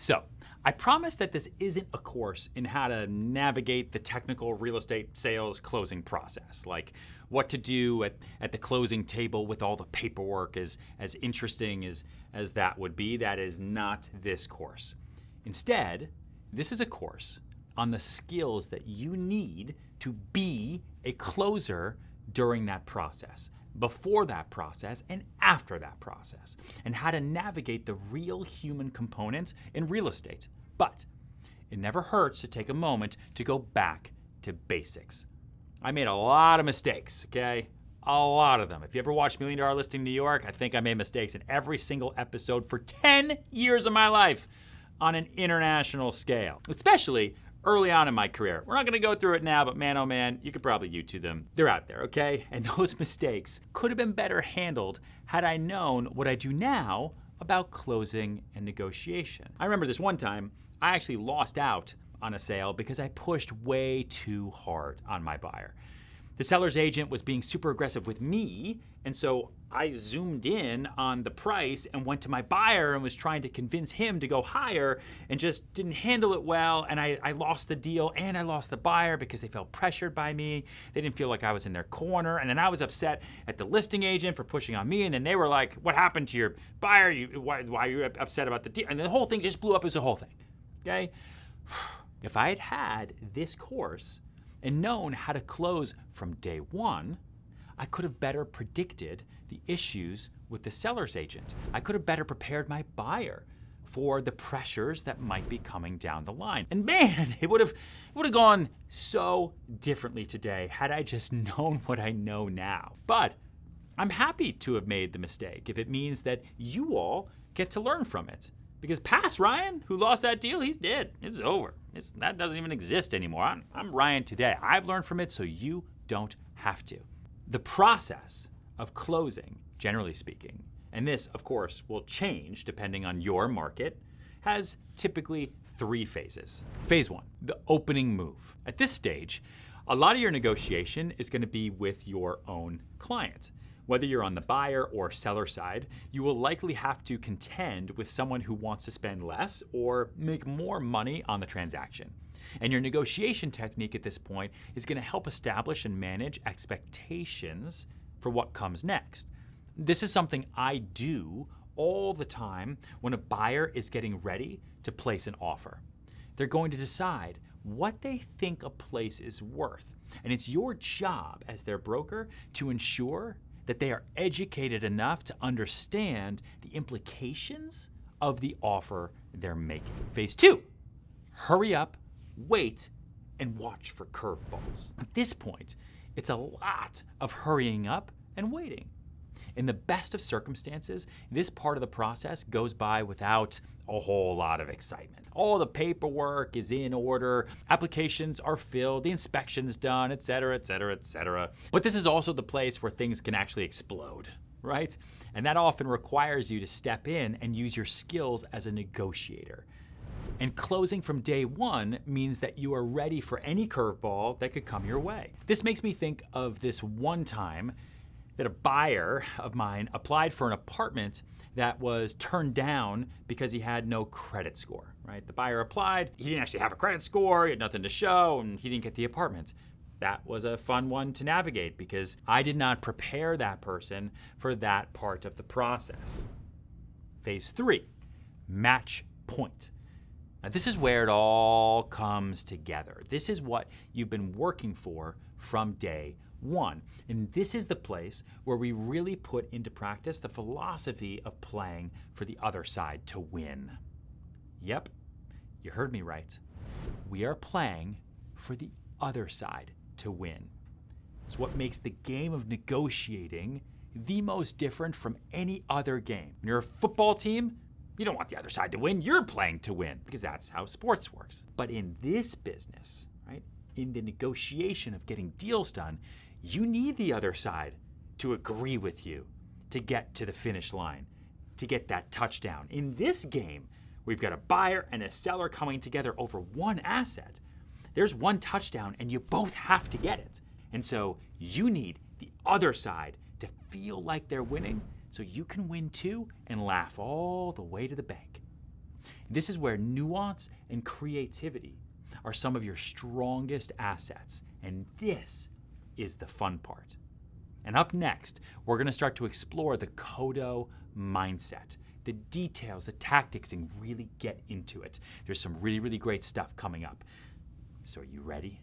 So, I promise that this isn't a course in how to navigate the technical real estate sales closing process, like what to do at the closing table with all the paperwork, as interesting as that would be. That is not this course. Instead, this is a course on the skills that you need to be a closer during that process, before that process, and after that process, and how to navigate the real human components in real estate. But it never hurts to take a moment to go back to basics. I made a lot of mistakes, okay? A lot of them. If you ever watched $1 Million Listing New York, I think I made mistakes in every single episode for 10 years of my life on an international scale, especially early on in my career. We're not gonna go through it now, but man, oh man, you could probably YouTube them. They're out there, okay? And those mistakes could have been better handled had I known what I do now about closing and negotiation. I remember this one time, I actually lost out on a sale because I pushed way too hard on my buyer. The seller's agent was being super aggressive with me, and so I zoomed in on the price and went to my buyer and was trying to convince him to go higher and just didn't handle it well, and I lost the deal and I lost the buyer because they felt pressured by me. They didn't feel like I was in their corner, and then I was upset at the listing agent for pushing on me, and then they were like, what happened to your buyer? Why are you upset about the deal? And the whole thing just blew up as a whole thing, okay? If I had had this course and known how to close from day one, I could have better predicted the issues with the seller's agent. I could have better prepared my buyer for the pressures that might be coming down the line. And man, it would have gone so differently today had I just known what I know now. But I'm happy to have made the mistake if it means that you all get to learn from it. Because past Ryan, who lost that deal, he's dead. It's over. That doesn't even exist anymore. I'm Ryan today. I've learned from it, so you don't have to. The process of closing, generally speaking, and this, of course, will change depending on your market, has typically 3 phases. Phase 1, the opening move. At this stage, a lot of your negotiation is going to be with your own client. Whether you're on the buyer or seller side, you will likely have to contend with someone who wants to spend less or make more money on the transaction. And your negotiation technique at this point is going to help establish and manage expectations for what comes next. This is something I do all the time when a buyer is getting ready to place an offer. They're going to decide what they think a place is worth. And it's your job as their broker to ensure that they are educated enough to understand the implications of the offer they're making. Phase 2, hurry up, wait, and watch for curveballs. At this point, it's a lot of hurrying up and waiting. In the best of circumstances, this part of the process goes by without a whole lot of excitement. All the paperwork is in order, applications are filled, the inspection's done, et cetera, et cetera, et cetera. But this is also the place where things can actually explode, right? And that often requires you to step in and use your skills as a negotiator. And closing from day one means that you are ready for any curveball that could come your way. This makes me think of this one time that a buyer of mine applied for an apartment that was turned down because he had no credit score, right? The buyer applied, he didn't actually have a credit score, he had nothing to show, and he didn't get the apartment. That was a fun one to navigate because I did not prepare that person for that part of the process. Phase 3, match point. Now, this is where it all comes together. This is what you've been working for from day one. And this is the place where we really put into practice the philosophy of playing for the other side to win. Yep, you heard me right. We are playing for the other side to win. It's what makes the game of negotiating the most different from any other game. When you're a football team, you don't want the other side to win. You're playing to win because that's how sports works. But in this business, right, in the negotiation of getting deals done, you need the other side to agree with you to get to the finish line, to get that touchdown. In this game, we've got a buyer and a seller coming together over one asset. There's one touchdown and you both have to get it. And so you need the other side to feel like they're winning so you can win too and laugh all the way to the bank. This is where nuance and creativity are some of your strongest assets, and this is the fun part. And up next, we're going to start to explore the CODO mindset, the details, the tactics, and really get into it. There's some really, really great stuff coming up. So are you ready?